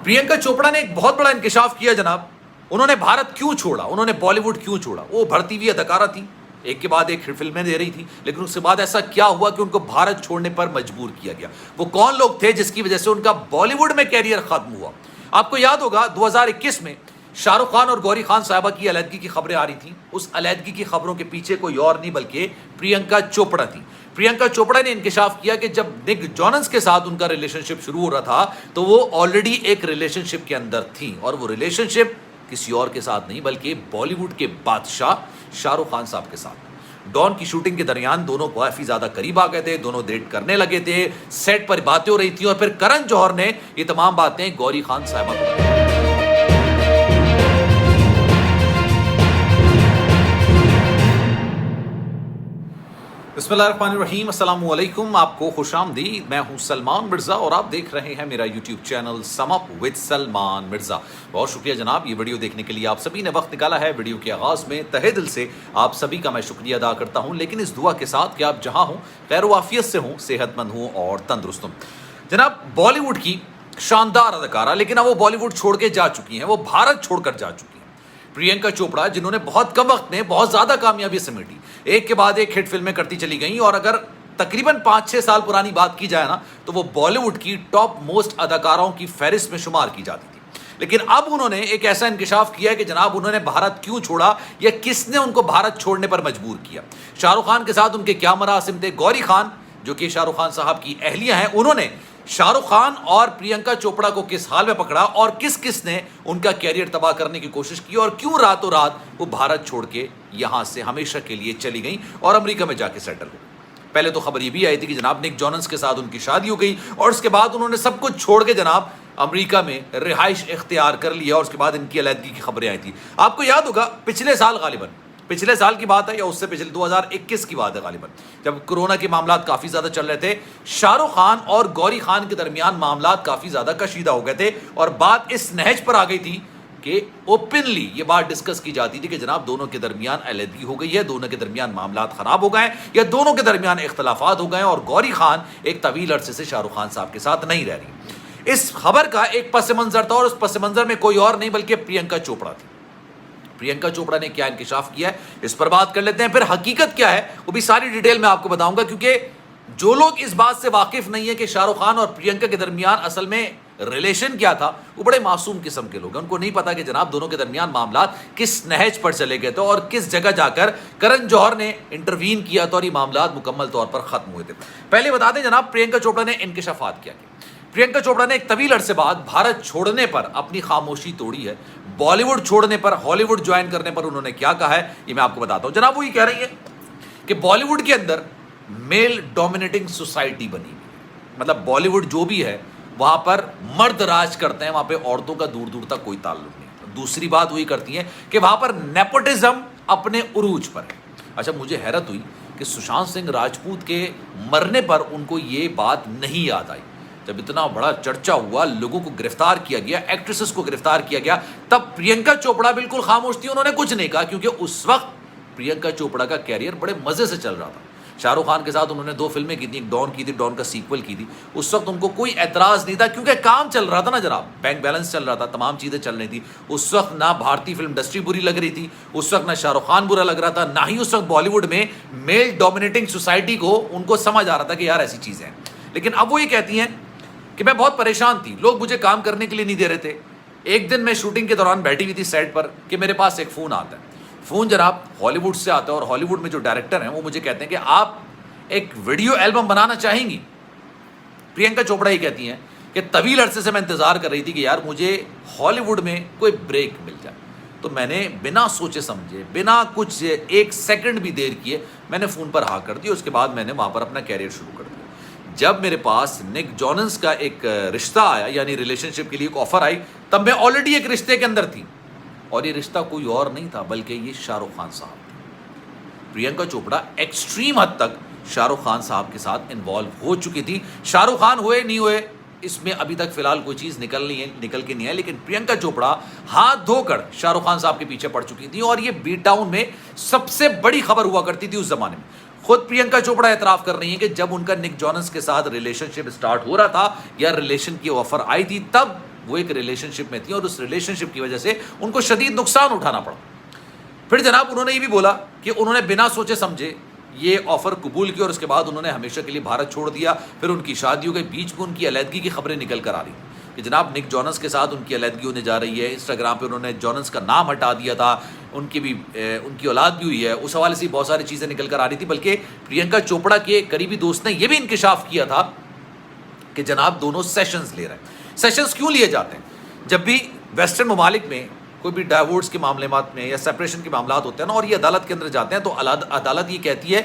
प्रियंका चोपड़ा ने एक बहुत बड़ा इंकशाफ किया जनाब। उन्होंने भारत क्यों छोड़ा, उन्होंने बॉलीवुड क्यों छोड़ा। वो भर्ती हुई अदाकारा थी, एक के बाद एक फिल्में दे रही थी, लेकिन उसके बाद ऐसा क्या हुआ कि उनको भारत छोड़ने पर मजबूर किया गया। वो कौन लोग थे जिसकी वजह से उनका बॉलीवुड में कैरियर खत्म हुआ। आपको याद होगा 2021 में शाहरुख खान और गौरी खान साहबा की अलहदगी की खबरें आ रही थी। उस अलहदगी की खबरों के पीछे कोई और नहीं बल्कि प्रियंका चोपड़ा थी। प्रियंका चोपड़ा ने इंकशाफ किया कि जब निक जॉनस के साथ उनका रिलेशनशिप शुरू हो रहा था तो वो ऑलरेडी एक रिलेशनशिप के अंदर थी, और वो रिलेशनशिप किसी और के साथ नहीं बल्कि बॉलीवुड के बादशाह शाहरुख खान साहब के साथ। डॉन की शूटिंग के दरमियान दोनों काफी ज्यादा करीब आ गए थे, दोनों डेट करने लगे थे, सेट पर बातें हो रही थी, और फिर करण जौहर ने ये तमाम बातें गौरी खान साहबा को बताई। बिस्मिल्लाहिर्रहमानिर्रहीम, अस्सलामु अलैकुम। आपको खुशामदीद। मैं हूं सलमान मिर्ज़ा और आप देख रहे हैं मेरा YouTube channel sum up with Salman Mirza. बहुत शुक्रिया जनाब, ये वीडियो देखने के लिए आप सभी ने वक्त निकाला है। वीडियो के आगाज़ में तहे दिल से आप सभी का मैं शुक्रिया अदा करता हूं, लेकिन इस दुआ के साथ कि आप जहां हों खैर वाफियत से हों, सेहतमंद हों और तंदुरुस्त हों। जनाब, बॉलीवुड की शानदार अदाकारा, लेकिन अब वो बॉलीवुड छोड़ के जा चुकी हैं, वो भारत छोड़कर जा चुकी हैं। प्रियंका चोपड़ा, जिन्होंने बहुत कम वक्त में बहुत ज्यादा कामयाबी समेटी, एक के बाद एक हिट फिल्में करती चली गई, और अगर तकरीबन 5-6 साल पुरानी बात की जाए ना तो वो बॉलीवुड की टॉप मोस्ट अदाकाराओं की फहरिस्त में शुमार की जाती थी। लेकिन अब उन्होंने एक ऐसा इंकशाफ किया है कि जनाब उन्होंने भारत क्यों छोड़ा या किसने उनको भारत छोड़ने पर मजबूर किया। शाहरुख खान के साथ उनके क्या मरासिम थे। गौरी खान जो कि शाहरुख खान साहब की अहलिया हैं, उन्होंने शाहरुख खान और प्रियंका चोपड़ा को किस हाल में पकड़ा और किस किस ने उनका कैरियर तबाह करने की कोशिश की, और क्यों रातों रात वो भारत छोड़ के यहां से हमेशा के लिए चली गई और अमेरिका में जाके सेटल हो। पहले तो खबर ये भी आई थी कि जनाब निक जॉनस के साथ उनकी शादी हो गई, और उसके बाद उन्होंने सब कुछ छोड़ के जनाब अमेरिका में रिहाइश इख्तियार कर लिया, और उसके बाद इनकी अलहदगी की खबरें आई थी। आपको याद होगा पिछले साल, गालिबन पिछले साल की बात है या उससे पिछले 2021 की बात है गालिबन, जब कोरोना के मामला काफी ज्यादा चल रहे थे, शाहरुख खान और गौरी खान के दरमियान मामला काफी ज्यादा कशीदा हो गए थे, और बात इस नहज पर आ गई थी कि ओपनली ये बात डिस्कस की जाती थी कि जनाब दोनों के दरमियान अलहदगी हो गई है, दोनों के दरमियान मामला खराब हो गए या दोनों के दरमियान इख्तलाफात हो गए, और गौरी खान एक तवील अरसे से शाहरुख खान साहब के साथ नहीं रह रही। इस खबर का एक पस मंजर था, और उस पस मंजर में कोई और नहीं बल्कि प्रियंका चोपड़ा थी। प्रियंका चोपड़ा ने क्या इंकशाफ किया है इस पर बात कर लेते हैं, फिर हकीकत क्या है वो भी सारी डिटेल में आपको बताऊंगा, क्योंकि जो लोग इस बात से वाकिफ नहीं है कि शाहरुख खान और प्रियंका के दरमियान असल में रिलेशन क्या था, वो बड़े मासूम किस्म के लोग हैं। उनको नहीं पता कि जनाब दोनों के दरमियान मामला किस नहज पर चले गए थे और किस जगह जाकर करण जौहर ने इंटरवीन किया था और ये मामला मुकम्मल तौर पर खत्म हुए थे। पहले बता दें जनाब, प्रियंका चोपड़ा ने इंकशाफात किया। प्रियंका चोपड़ा ने एक तवील अरसे बाद भारत छोड़ने पर अपनी खामोशी तोड़ी है। बॉलीवुड छोड़ने पर, हॉलीवुड ज्वाइन करने पर उन्होंने क्या कहा है ये मैं आपको बताता हूं। जनाब वो ये कह रही है कि बॉलीवुड के अंदर मेल डोमिनेटिंग सोसाइटी बनी हुई है, मतलब बॉलीवुड जो भी है वहां पर मर्द राज करते हैं, वहां पे औरतों का दूर दूर तक कोई ताल्लुक नहीं। दूसरी बात वही करती है कि वहां पर नेपोटिज्म अपने उरूज पर है। अच्छा, मुझे हैरत हुई कि सुशांत सिंह राजपूत के मरने पर उनको ये बात नहीं याद आई। जब इतना बड़ा चर्चा हुआ, लोगों को गिरफ्तार किया गया, एक्ट्रेसेस को गिरफ्तार किया गया, तब प्रियंका चोपड़ा बिल्कुल खामोश थी, उन्होंने कुछ नहीं कहा, क्योंकि उस वक्त प्रियंका चोपड़ा का कैरियर बड़े मजे से चल रहा था। शाहरुख खान के साथ उन्होंने 2 फिल्में की थी, डॉन की थी, डॉन का सीक्वल की थी। उस वक्त उनको कोई एतराज नहीं था, क्योंकि काम चल रहा था ना जनाब, बैंक बैलेंस चल रहा था, तमाम चीजें चल रही थी। उस वक्त ना भारतीय फिल्म इंडस्ट्री बुरी लग रही थी, उस वक्त ना शाहरुख खान बुरा लग रहा था, ना ही उस वक्त बॉलीवुड में मेल डोमिनेटिंग सोसाइटी को उनको समझ आ रहा था कि यार ऐसी चीजें हैं। लेकिन अब वो ये कहती हैं कि मैं बहुत परेशान थी, लोग मुझे काम करने के लिए नहीं दे रहे थे। एक दिन मैं शूटिंग के दौरान बैठी हुई थी सेट पर कि मेरे पास एक फ़ोन आता है। फ़ोन जनाब हॉलीवुड से आता है, और हॉलीवुड में जो डायरेक्टर हैं वो मुझे कहते हैं कि आप एक वीडियो एल्बम बनाना चाहेंगी। प्रियंका चोपड़ा ही कहती हैं कि तवील अरसे से मैं इंतज़ार कर रही थी कि यार मुझे हॉलीवुड में कोई ब्रेक मिल जाए, तो मैंने बिना सोचे समझे, बिना कुछ 1 सेकंड भी देर किए मैंने फ़ोन पर हाँ कर दी। उसके बाद मैंने वहाँ पर अपना कैरियर शुरू कर दिया। जब मेरे पास निक जॉनस का एक रिश्ता आया, यानी रिलेशनशिप के लिए एक ऑफर आई, तब मैं ऑलरेडी एक रिश्ते के अंदर थी, और ये रिश्ता कोई और नहीं था बल्कि ये शाहरुख खान साहब थे। प्रियंका चोपड़ा एक्सट्रीम हद तक शाहरुख खान साहब के साथ इन्वॉल्व हो चुकी थी। शाहरुख खान हुए नहीं हुए इसमें अभी तक फिलहाल कोई चीज़ निकल के नहीं है, लेकिन प्रियंका चोपड़ा हाथ धोकर शाहरुख खान साहब के पीछे पड़ चुकी थी, और ये बी टाउन में सबसे बड़ी खबर हुआ करती थी उस जमाने में। खुद प्रियंका चोपड़ा एतराफ कर रही है कि जब उनका निक जॉनस के साथ रिलेशनशिप स्टार्ट हो रहा था या रिलेशन की ऑफर आई थी, तब वो एक रिलेशनशिप में थी और उस रिलेशनशिप की वजह से उनको शदीद नुकसान उठाना पड़ा। फिर जनाब उन्होंने ये भी बोला कि उन्होंने बिना सोचे समझे ये ऑफर कबूल की और उसके बाद उन्होंने हमेशा के लिए भारत छोड़ दिया। फिर उनकी शादी हो गई, बीच में उनकी अलहदगी की खबरें निकल कर आ रही कि जनाब निक जॉनस के साथ उनकी अलहदगी होने जा रही है। इंस्टाग्राम पे उन्होंने जॉनस का नाम हटा दिया था, उनकी औलाद भी हुई है। उस हवाले से बहुत सारी चीज़ें निकल कर आ रही थी। बल्कि प्रियंका चोपड़ा के करीबी दोस्त ने यह भी इंकिशाफ किया था कि जनाब दोनों सेशंस ले रहे हैं। सेशंस क्यों लिए जाते हैं? जब भी वेस्टर्न ममालिक में कोई भी डाइवोर्स के मामले में या सेपरेशन के मामला होते हैं ना, और ये अदालत के अंदर जाते हैं, तो अदालत ये कहती है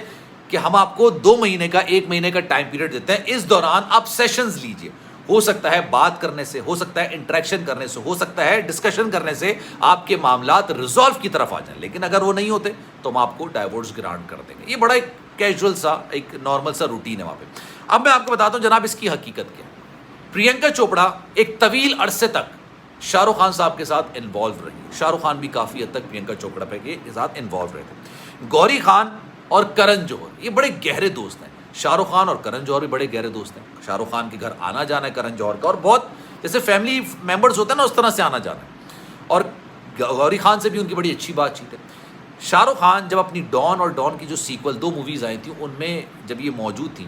कि हम आपको 2 महीने का 1 महीने का टाइम पीरियड देते हैं, इस दौरान आप सेशंस लीजिए। हो सकता है बात करने से, हो सकता है इंटरेक्शन करने से, हो सकता है डिस्कशन करने से आपके मामलात रिजॉल्व की तरफ आ जाए। लेकिन अगर वो नहीं होते तो हम आपको डाइवोर्स ग्रांट कर देंगे। ये बड़ा एक कैजुअल सा, एक नॉर्मल सा रूटीन है वहाँ पे। अब मैं आपको बताता हूँ जनाब इसकी हकीकत क्या है। प्रियंका चोपड़ा एक तवील अरसे तक शाहरुख खान साहब के साथ इन्वॉल्व रही। शाहरुख खान भी काफ़ी हद तक प्रियंका चोपड़ा के साथ इन्वॉल्व रहे थे। गौरी खान और करण जौहर ये बड़े गहरे दोस्त हैं। शाहरुख खान और करण जौहर भी बड़े गहरे दोस्त हैं। शाहरुख खान के घर आना जाना है करण जौहर का, और बहुत जैसे फैमिली मेंबर्स होते हैं ना, उस तरह से आना जाना है। और गौरी खान से भी उनकी बड़ी अच्छी बातचीत है। शाहरुख खान जब अपनी डॉन और डॉन की जो सीक्वल 2 मूवीज़ आई थी, उनमें जब ये मौजूद थी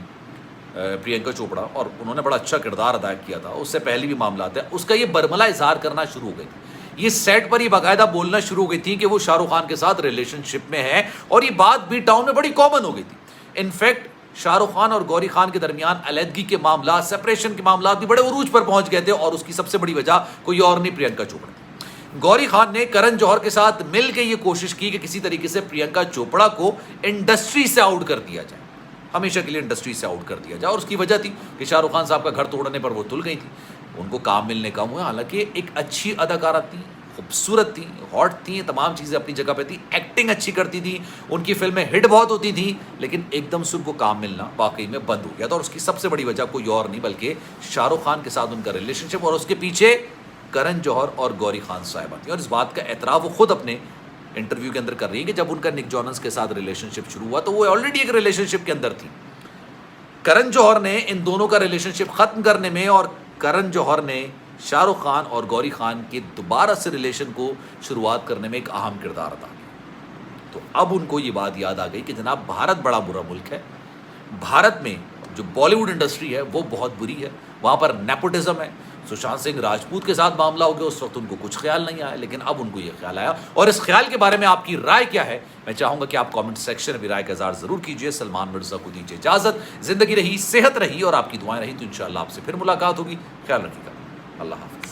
प्रियंका चोपड़ा, और उन्होंने बड़ा अच्छा किरदार अदा किया था, उससे पहले भी मामला है, उसका ये बरमला इजहार करना शुरू हो गई थी। ये सेट पर ही बाकायदा बोलना शुरू हो गई थी कि वो शाहरुख खान के साथ रिलेशनशिप में है, और ये बात बी टाउन में बड़ी कॉमन हो गई थी। इनफैक्ट शाहरुख खान और गौरी खान के दरमियान अलहदगी के मामला, सेपरेशन के मामला भी बड़े उरूज पर पहुंच गए थे, और उसकी सबसे बड़ी वजह कोई और नहीं, प्रियंका चोपड़ा थी। गौरी खान ने करण जौहर के साथ मिलकर ये कोशिश की कि किसी तरीके से प्रियंका चोपड़ा को इंडस्ट्री से आउट कर दिया जाए, हमेशा के लिए इंडस्ट्री से आउट कर दिया जाए। और उसकी वजह थी कि शाहरुख खान साहब का घर तोड़ने पर वो तुल गई थी, उनको काम मिलने कम हुआ। हालांकि एक अच्छी अदाकारा थी, खूबसूरत थी, हॉट थी, तमाम चीज़ें अपनी जगह पे थी, एक्टिंग अच्छी करती थी, उनकी फिल्में हिट बहुत होती थी। लेकिन एकदम से उनको काम मिलना वाकई में बंद हो गया था, और उसकी सबसे बड़ी वजह कोई और नहीं बल्कि शाहरुख खान के साथ उनका रिलेशनशिप, और उसके पीछे करण जौहर और गौरी खान साहिबा थी। और इस बात का एतराफ़ वो खुद अपने इंटरव्यू के अंदर कर रही है कि जब उनका निक जॉनस के साथ रिलेशनशिप शुरू हुआ तो वो ऑलरेडी एक रिलेशनशिप के अंदर थी। करण जौहर ने इन दोनों का रिलेशनशिप ख़त्म करने में, और करण जौहर ने शाहरुख खान और गौरी खान के दोबारा से रिलेशन को शुरुआत करने में एक अहम किरदार अदा किया। तो अब उनको ये बात याद आ गई कि जनाब भारत बड़ा बुरा मुल्क है, भारत में जो बॉलीवुड इंडस्ट्री है वो बहुत बुरी है, वहाँ पर नेपोटिज्म है। सुशांत सिंह राजपूत के साथ मामला हो गया, उस वक्त उनको कुछ ख्याल नहीं आया, लेकिन अब उनको ये ख्याल आया। और इस ख्याल के बारे में आपकी राय क्या है, मैं चाहूँगा कि आप कमेंट सेक्शन में राय का इज़हार ज़रूर कीजिए। सलमान मिर्ज़ा को दीजिए इजाज़त। ज़िंदगी रही, सेहत रही और आपकी दुआएं रही तो इंशाअल्लाह आपसे फिर मुलाकात होगी। ख्याल रखिएगा। अल्लाह हाफ़िज़।